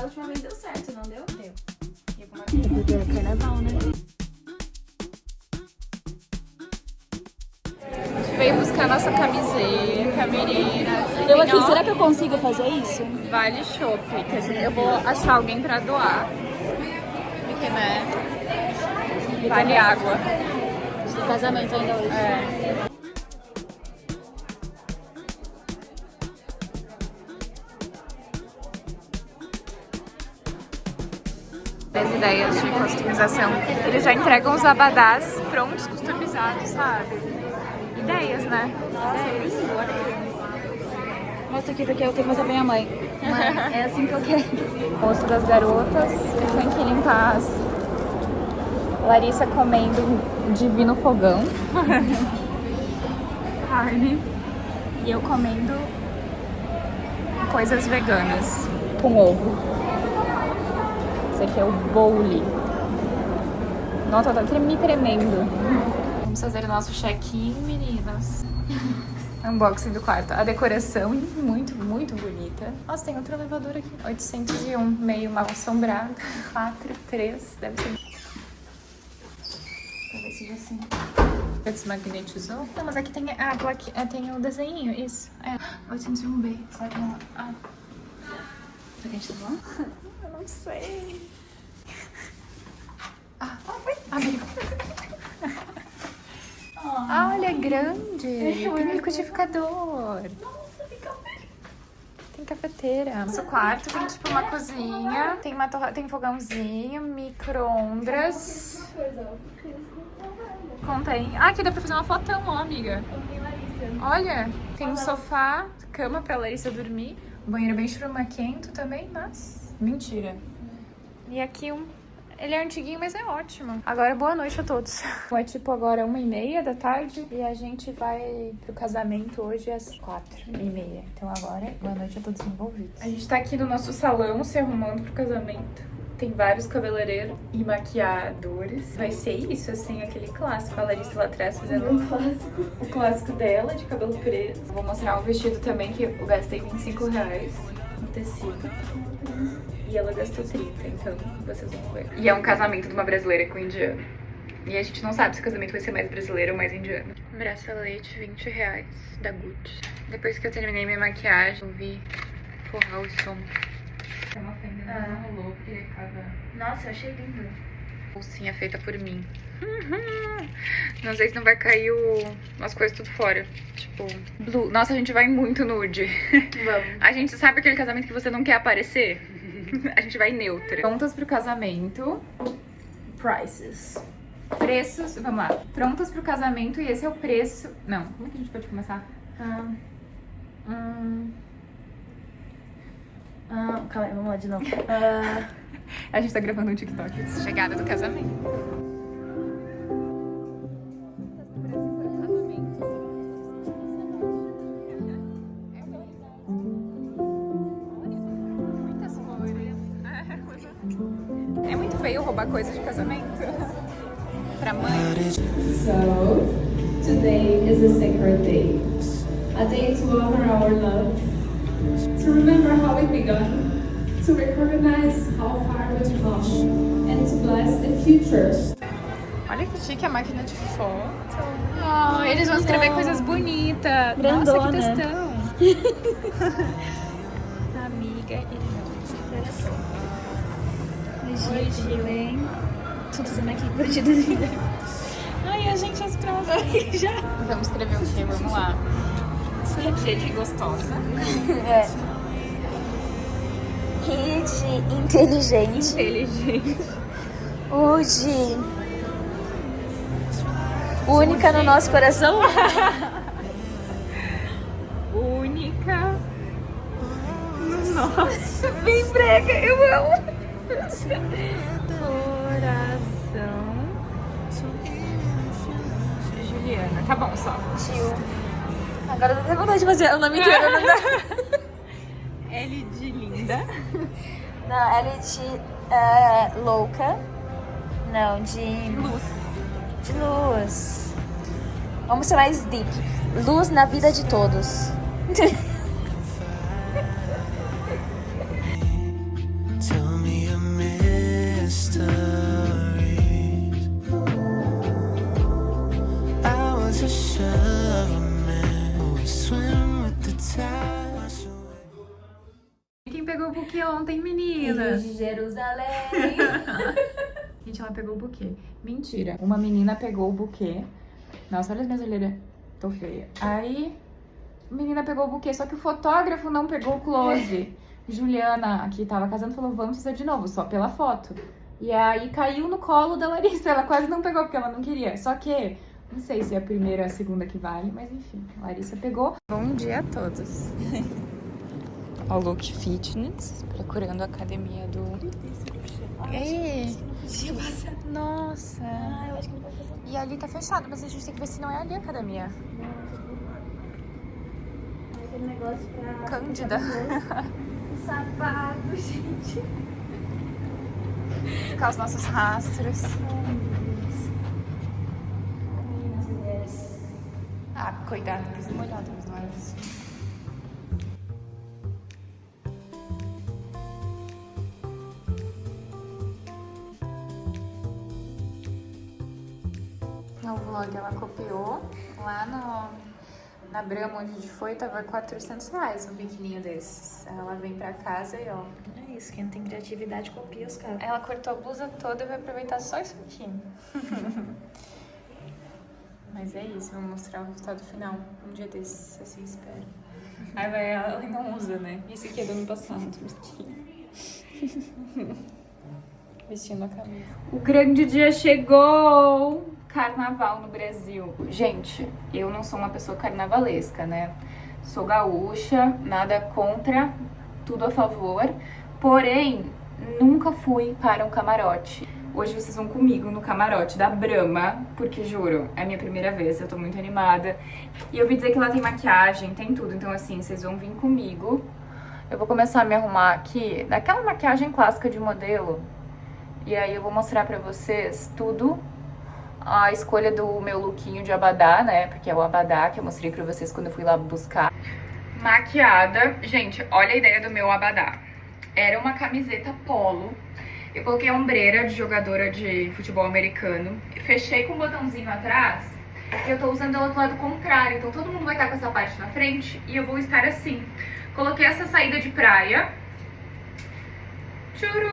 Da última vez deu certo, não deu? Deu. Porque é carnaval, né? A gente veio buscar nossa camiseta, meninas. Eu aqui, será que eu consigo fazer isso? Vale Shopping, que eu vou achar alguém pra doar. Porque, né? Vale água. De casamento ainda hoje. É. As ideias de customização. Eles já entregam os abadás prontos, customizados, sabe? Ideias, né? Mostra aqui porque eu tenho que mostrar pra minha mãe. Mãe, é assim que eu quero. Moço das garotas, tem que limpar as... Larissa comendo um divino fogão. Carne. E eu comendo coisas veganas com ovo. Esse aqui é o bowly. Nossa, tá me tremendo. Vamos fazer o nosso check-in, meninas. Unboxing do quarto. A decoração muito, muito bonita. Nossa, tem outro elevador aqui. 801, meio mal assombrado. 4, 3, deve ser... Talvez seja assim. Desmagnetizou? Não, mas aqui tem a plaque, tem o desenho, isso. É, 801B. Será que não... Ah. Será que a gente tá bom? Eu não sei. Ah, foi. Abriu. Ah, olha, é grande. Tem liquidificador. Nossa, fica bem. Tem cafeteira. Nosso quarto tem tipo uma cozinha, tem uma tem fogãozinho, micro-ondas. Contém. Ah, aqui dá pra fazer uma fotão, ó, amiga. Olha, tem um sofá, cama pra Larissa dormir. O banheiro bem churumaquento também, mas... Mentira. E aqui ele é antiguinho, mas é ótimo. Agora, boa noite a todos. É tipo agora 1h30 da tarde e a gente vai pro casamento hoje às 4h30. Então agora, boa noite a todos envolvidos. A gente tá aqui no nosso salão se arrumando pro casamento. Tem vários cabeleireiros e maquiadores. Vai ser isso, assim, aquele clássico. A Larissa lá atrás fazendo o clássico dela, de cabelo preto. Vou mostrar um vestido também que eu gastei R$25 no tecido. E ela gastou 30, então vocês vão ver. E é um casamento de uma brasileira com um indiano. E a gente não sabe se o casamento vai ser mais brasileiro ou mais indiano. Bracelete, R$20 da Gucci. Depois que eu terminei minha maquiagem, eu vi forrar o estômago. É uma fenda, não rolou, porque cada... Nossa, eu achei lindo. Bolsinha feita por mim. Não sei se não vai cair as coisas tudo fora. Tipo, blue. Nossa, a gente vai muito nude. Vamos. A gente sabe aquele casamento que você não quer aparecer? A gente vai neutra. Prontas pro casamento. Prices. Preços, vamos lá. Prontas pro casamento e esse é o preço... Não, como é que a gente pode começar? Calma aí, vamos lá de novo. A gente tá gravando um TikTok. Chegada do casamento. É muito feio roubar coisa de casamento. Pra mãe. So, today is a sacred day. A day to honor our love, to remember how we began, to recognize how far we've come, and to bless the future. Olha que chique a máquina de foto. Oh, eles vão escrever coisas bonitas. Nossa, Grandona. que textão. Amiga, irmão. Oi, Gil, hein? Tudo sendo aqui curtido de vida. Ai, a gente as provas. Já. Vamos escrever o quê? Vamos lá. Gente gostosa. É. Rede inteligente. Inteligente. Ude. Única no nosso coração. Única. Nossa. Bem brega, eu amo. Coração. Juliana. Tá bom, só. Tio. Agora eu tenho vontade de fazer o nome inteiro, não dá? L de linda. Não, L de louca. Não, de Luz. de luz. Vamos ser mais deep. Luz na vida de todos. To quem pegou o buquê ontem, Rio meninas? de Jerusalém. Gente, ela pegou o buquê. Mentira. Uma menina pegou o buquê. Nossa, olha as minhas olheiras. Tô feia. Aí, a menina pegou o buquê, só que o fotógrafo não pegou o close. Juliana, que tava casando, falou, vamos fazer de novo, só pela foto. E aí, caiu no colo da Larissa. Ela quase não pegou, porque ela não queria. Só que, não sei se é a primeira ou a segunda que vale, mas enfim, a Larissa pegou. Bom dia a todos. Ó, o Look Fitness, procurando a academia do... Ei! Nossa! Eu acho que não vai fazer. E ali tá fechado, mas a gente tem que ver se não é ali a academia. Aquele negócio pra... Cândida. O sapato, gente. Ficar os nossos rastros. Meninas, mulheres. Ah, cuidado, piso molhado, mas não é isso. No vlog ela copiou. Lá na Brahma, onde a gente foi, tava R$400 um biquininho desses. Ela vem pra casa e ó. É isso, quem não tem criatividade copia os caras. Ela cortou a blusa toda e vai aproveitar só isso aqui. Mas é isso, vou mostrar o resultado final um dia desses, assim espero. Aí vai, ela não usa, né? Esse aqui é do ano passado. Vestindo a camisa. O grande dia chegou! Carnaval no Brasil. Gente, eu não sou uma pessoa carnavalesca, né? Sou gaúcha, nada contra, tudo a favor. Porém, nunca fui para um camarote. Hoje vocês vão comigo no camarote da Brahma, porque juro, é a minha primeira vez, eu tô muito animada. E eu ouvi dizer que lá tem maquiagem, tem tudo, então assim, vocês vão vir comigo. Eu vou começar a me arrumar aqui, daquela maquiagem clássica de modelo. E aí eu vou mostrar pra vocês tudo. A escolha do meu lookinho de abadá, né, porque é o abadá que eu mostrei pra vocês quando eu fui lá buscar. Maquiada. Gente, olha a ideia do meu abadá. Era uma camiseta polo. Eu coloquei a ombreira de jogadora de futebol americano. Fechei com um botãozinho atrás. E eu tô usando ela do lado contrário. Então todo mundo vai estar com essa parte na frente e eu vou estar assim. Coloquei essa saída de praia. Churu.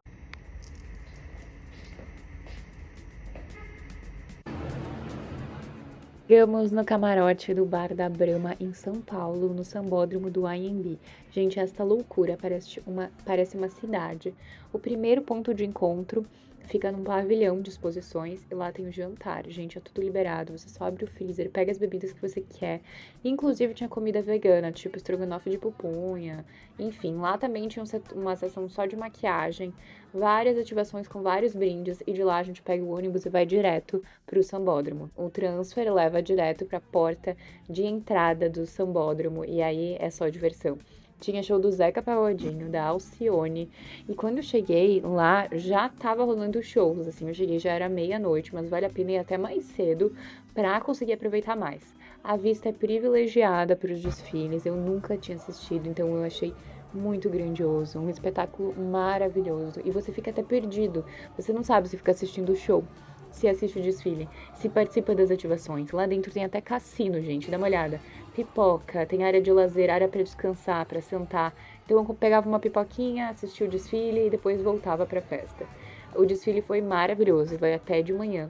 Chegamos no camarote do Bar da Brahma em São Paulo, no sambódromo do AMB. Gente, esta loucura parece uma cidade. O primeiro ponto de encontro fica num pavilhão de exposições e lá tem o jantar. Gente, é tudo liberado. Você só abre o freezer, pega as bebidas que você quer. Inclusive tinha comida vegana, tipo estrogonofe de pupunha. Enfim, lá também tinha uma seção só de maquiagem, várias ativações com vários brindes e de lá a gente pega o ônibus e vai direto pro sambódromo. O transfer leva direto pra porta de entrada do sambódromo e aí é só diversão. Tinha show do Zeca Pagodinho, da Alcione. E quando eu cheguei lá, já tava rolando shows, assim. Eu cheguei, já era meia-noite, mas vale a pena ir até mais cedo pra conseguir aproveitar mais. A vista é privilegiada para os desfiles. Eu nunca tinha assistido, então eu achei muito grandioso. Um espetáculo maravilhoso. E você fica até perdido. Você não sabe se fica assistindo o show, se assiste o desfile, se participa das ativações. Lá dentro tem até cassino, gente. Dá uma olhada. Pipoca, tem área de lazer, área para descansar, para sentar. Então eu pegava uma pipoquinha, assistia o desfile e depois voltava para a festa. O desfile foi maravilhoso, vai até de manhã.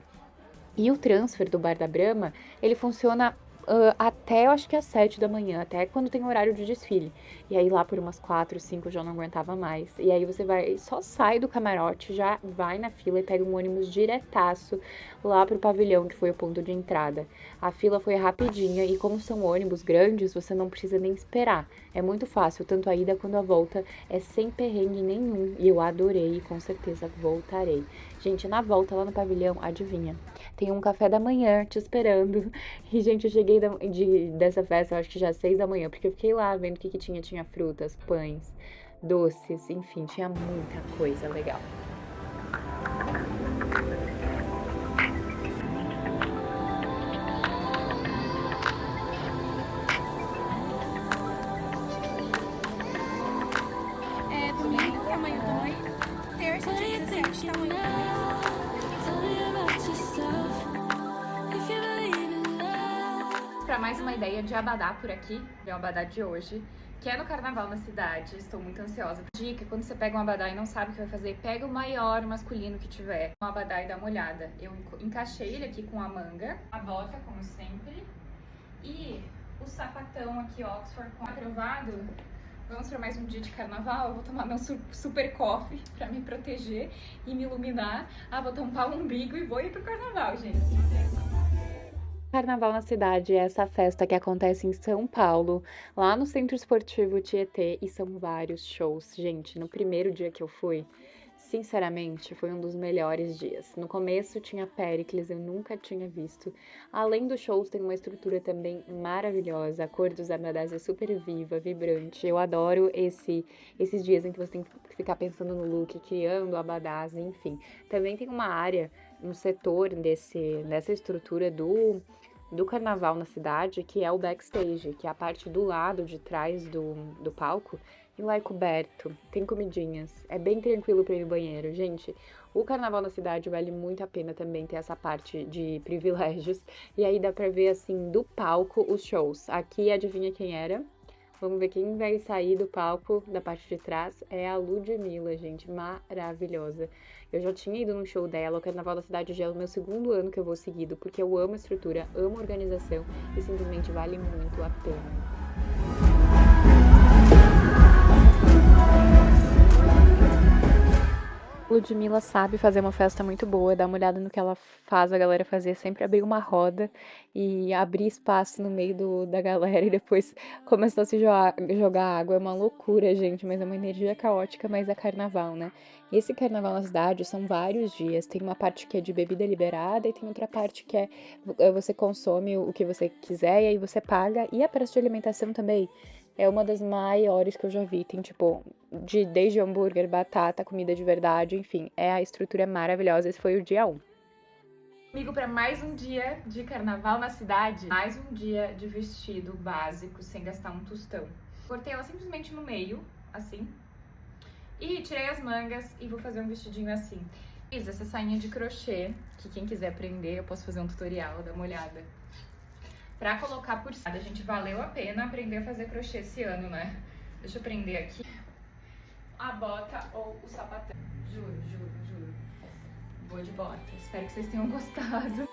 E o transfer do Bar da Brahma, ele funciona até, eu acho que às 7 da manhã, até quando tem horário de desfile. E aí lá por umas 4, 5 eu já não aguentava mais. E aí você vai, só sai do camarote, já vai na fila e pega um ônibus diretaço lá pro pavilhão, que foi o ponto de entrada. A fila foi rapidinha e como são ônibus grandes, você não precisa nem esperar. É muito fácil, tanto a ida quanto a volta é sem perrengue nenhum. E eu adorei e com certeza voltarei. Gente, na volta lá no pavilhão, adivinha? Tem um café da manhã te esperando. E, gente, eu cheguei dessa festa, eu acho que já às 6 da manhã, porque eu fiquei lá vendo o que tinha. Tinha frutas, pães, doces, enfim, tinha muita coisa legal. Domingo, tamanho 2, terça, dia 17, tamanho 2. Para mais uma ideia de abadá por aqui, é o abadá de hoje. que é no carnaval na cidade. Estou muito ansiosa. Dica, quando você pega um abadá e não sabe o que vai fazer, pega o maior masculino que tiver. Um abadá e dá uma olhada. Eu encaixei ele aqui com a manga, a bota, como sempre, e o sapatão aqui, Oxford, com aprovado. Vamos para mais um dia de carnaval. Eu vou tomar meu super coffee para me proteger e me iluminar. Vou tampar o umbigo e vou ir pro carnaval, gente. Carnaval na Cidade é essa festa que acontece em São Paulo, lá no Centro Esportivo Tietê, e são vários shows. Gente, no primeiro dia que eu fui, sinceramente, foi um dos melhores dias. No começo tinha Péricles, eu nunca tinha visto. Além dos shows, tem uma estrutura também maravilhosa, a cor dos abadás é super viva, vibrante. Eu adoro esses dias em que você tem que ficar pensando no look, criando abadás, enfim. Também tem uma área, um setor dessa estrutura do carnaval na cidade, que é o backstage, que é a parte do lado de trás do palco, e lá é coberto, tem comidinhas, é bem tranquilo para ir no banheiro. Gente, o carnaval na cidade vale muito a pena também ter essa parte de privilégios, e aí dá pra ver, assim, do palco os shows. Aqui, adivinha quem era? Vamos ver quem vai sair do palco da parte de trás. É a Ludmilla, gente, maravilhosa. Eu já tinha ido num show dela, o Carnaval da Cidade já é o meu segundo ano que eu vou seguido, porque eu amo a estrutura, amo a organização e simplesmente vale muito a pena. Ludmilla sabe fazer uma festa muito boa, dá uma olhada no que ela faz a galera fazer, sempre abrir uma roda e abrir espaço no meio da galera e depois começou a se jogar água. É uma loucura, gente, mas é uma energia caótica, mas é carnaval, né? E esse carnaval na cidade são vários dias, tem uma parte que é de bebida liberada e tem outra parte que é você consome o que você quiser e aí você paga, e a praça de alimentação também é uma das maiores que eu já vi. Tem, tipo, desde hambúrguer, batata, comida de verdade, enfim. A estrutura é maravilhosa. Esse foi o dia 1. Comigo para mais um dia de carnaval na cidade. Mais um dia de vestido básico, sem gastar um tostão. Cortei ela simplesmente no meio, assim. E tirei as mangas e vou fazer um vestidinho assim. Fiz essa sainha de crochê, que quem quiser aprender, eu posso fazer um tutorial, dá uma olhada. Pra colocar por cima, gente, valeu a pena aprender a fazer crochê esse ano, né? Deixa eu prender aqui a bota ou o sapatão. Juro. Vou de bota. Espero que vocês tenham gostado.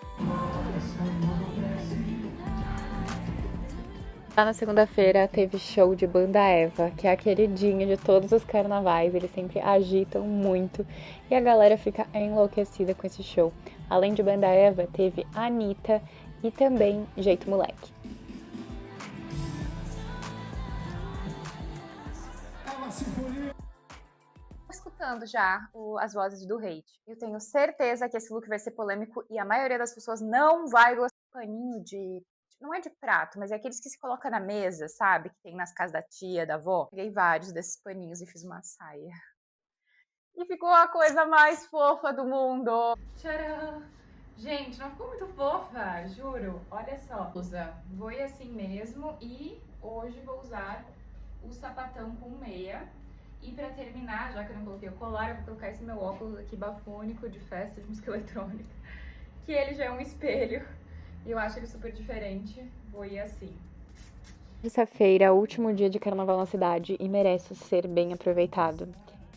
Lá na segunda-feira teve show de Banda Eva, que é a queridinha de todos os carnavais. Eles sempre agitam muito e a galera fica enlouquecida com esse show. Além de Banda Eva, teve a Anitta e também Jeito Moleque. Escutando já as vozes do hate. Eu tenho certeza que esse look vai ser polêmico e a maioria das pessoas não vai gostar do paninho de... Não é de prato, mas é aqueles que se coloca na mesa, sabe? Que tem nas casas da tia, da avó. Peguei vários desses paninhos e fiz uma saia. E ficou a coisa mais fofa do mundo. Tcharam! Gente, não ficou muito fofa, juro. Olha só. Vou ir assim mesmo e hoje vou usar o sapatão com meia. E pra terminar, já que eu não coloquei o colar, eu vou colocar esse meu óculos aqui bafônico de festa de música eletrônica. Que ele já é um espelho. E eu acho ele super diferente. Vou ir assim. Terça-feira, último dia de carnaval na cidade e merece ser bem aproveitado.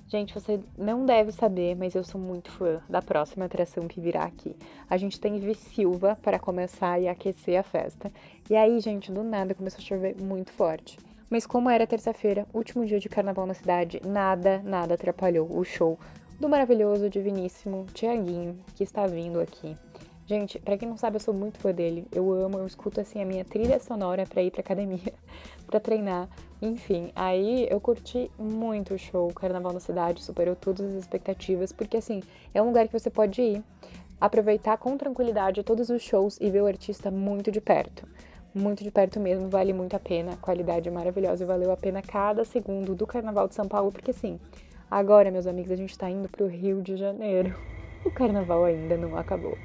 Gente, você não deve saber, mas eu sou muito fã da próxima atração que virá aqui. A gente tem Vissilva para começar e aquecer a festa. E aí, gente, do nada começou a chover muito forte. Mas como era terça-feira, último dia de carnaval na cidade, nada atrapalhou o show do maravilhoso, diviníssimo Thiaguinho, que está vindo aqui. Gente, pra quem não sabe, eu sou muito fã dele. Eu escuto assim a minha trilha sonora pra ir pra academia, pra treinar. Enfim, aí eu curti muito o show. O Carnaval na Cidade superou todas as expectativas, porque assim, é um lugar que você pode ir, aproveitar com tranquilidade todos os shows e ver o artista muito de perto. Muito de perto mesmo, vale muito a pena. A qualidade é maravilhosa e valeu a pena cada segundo do Carnaval de São Paulo, porque assim, agora, meus amigos, a gente tá indo pro Rio de Janeiro. O Carnaval ainda não acabou.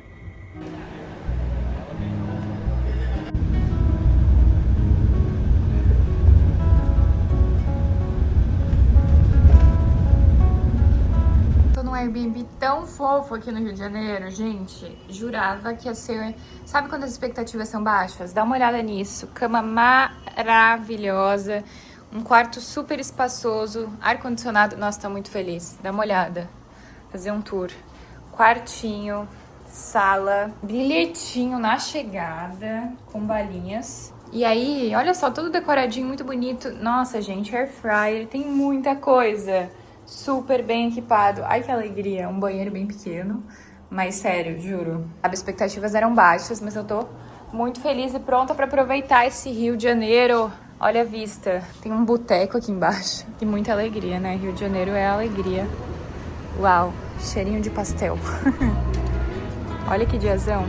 Tô num Airbnb tão fofo aqui no Rio de Janeiro, gente. Jurava que ia ser... Sabe quando as expectativas são baixas? Dá uma olhada nisso. Cama maravilhosa. Um quarto super espaçoso, ar-condicionado. Nossa, tá muito feliz. Dá uma olhada. Fazer um tour. Quartinho, sala, bilhetinho na chegada, com balinhas. E aí, olha só, todo decoradinho, muito bonito. Nossa, gente, air fryer, tem muita coisa. Super bem equipado. Ai, que alegria. Um banheiro bem pequeno. Mas sério, juro. As expectativas eram baixas, mas eu tô muito feliz e pronta pra aproveitar esse Rio de Janeiro. Olha a vista. Tem um boteco aqui embaixo. E muita alegria, né? Rio de Janeiro é alegria. Uau, cheirinho de pastel. Olha que diazão.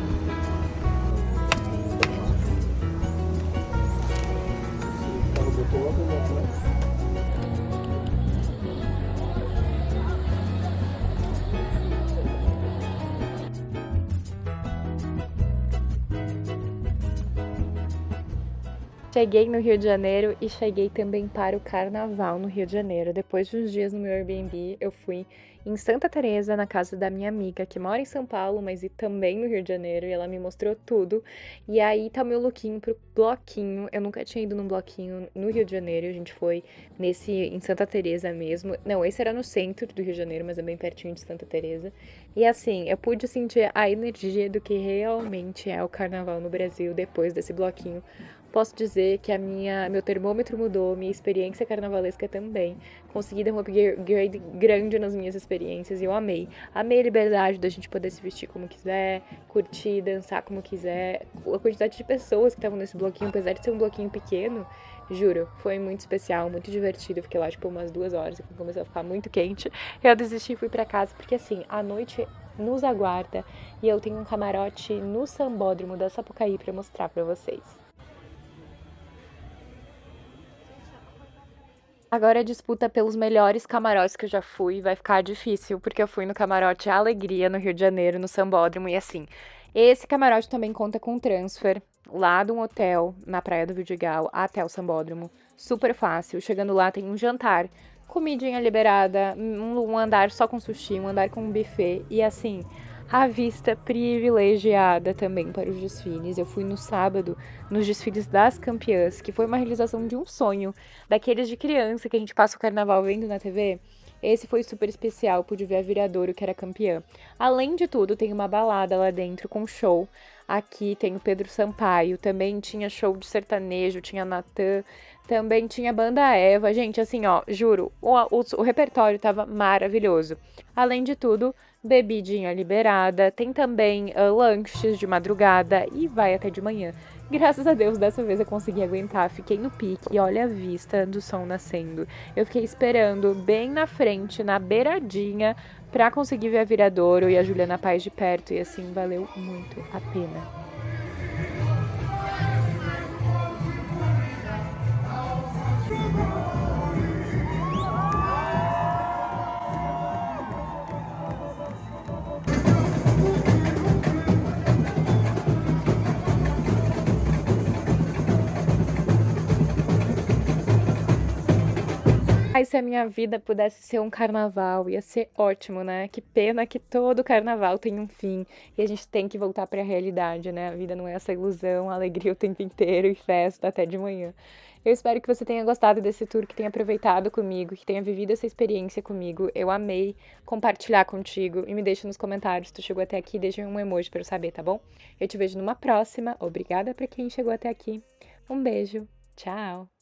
Cheguei no Rio de Janeiro e cheguei também para o Carnaval no Rio de Janeiro. Depois de uns dias no meu Airbnb, eu fui em Santa Teresa, na casa da minha amiga, que mora em São Paulo, mas e também no Rio de Janeiro, e ela me mostrou tudo. E aí tá meu lookinho pro bloquinho. Eu nunca tinha ido num bloquinho no Rio de Janeiro, a gente foi em Santa Teresa mesmo. Não, esse era no centro do Rio de Janeiro, mas é bem pertinho de Santa Teresa. E assim, eu pude sentir a energia do que realmente é o carnaval no Brasil depois desse bloquinho. Posso dizer que meu termômetro mudou, minha experiência carnavalesca também. Consegui dar um upgrade grande nas minhas experiências e eu amei. Amei a liberdade da gente poder se vestir como quiser, curtir, dançar como quiser. A quantidade de pessoas que estavam nesse bloquinho, apesar de ser um bloquinho pequeno, juro, foi muito especial, muito divertido. Eu fiquei lá, tipo, umas 2 horas e quando começou a ficar muito quente, eu desisti e fui pra casa, porque assim, a noite nos aguarda e eu tenho um camarote no Sambódromo da Sapucaí pra mostrar pra vocês. Agora a disputa pelos melhores camarotes que eu já fui vai ficar difícil, porque eu fui no camarote Alegria, no Rio de Janeiro, no Sambódromo, e assim, esse camarote também conta com transfer lá de um hotel na Praia do Vidigal até o Sambódromo. Super fácil. Chegando lá tem um jantar, comidinha liberada, um andar só com sushi, um andar com um buffet, e assim, a vista privilegiada também para os desfiles. Eu fui no sábado nos desfiles das campeãs, que foi uma realização de um sonho, daqueles de criança que a gente passa o carnaval vendo na TV. Esse foi super especial, pude ver a Viradouro, que era campeã. Além de tudo, tem uma balada lá dentro com show. Aqui tem o Pedro Sampaio, também tinha show de sertanejo, tinha Natan, também tinha banda Eva. Gente, assim, ó, juro, o repertório tava maravilhoso. Além de tudo, bebidinha liberada, tem também lanches de madrugada e vai até de manhã. Graças a Deus, dessa vez eu consegui aguentar, fiquei no pique e olha a vista do sol nascendo. Eu fiquei esperando bem na frente, na beiradinha, pra conseguir ver a Viradouro e a Juliana Paz de perto e assim, valeu muito a pena. Ai, se a minha vida pudesse ser um carnaval, ia ser ótimo, né? Que pena que todo carnaval tem um fim e a gente tem que voltar para a realidade, né? A vida não é essa ilusão, alegria o tempo inteiro e festa até de manhã. Eu espero que você tenha gostado desse tour, que tenha aproveitado comigo, que tenha vivido essa experiência comigo. Eu amei compartilhar contigo e me deixa nos comentários se tu chegou até aqui, deixa um emoji para eu saber, tá bom? Eu te vejo numa próxima. Obrigada para quem chegou até aqui. Um beijo. Tchau.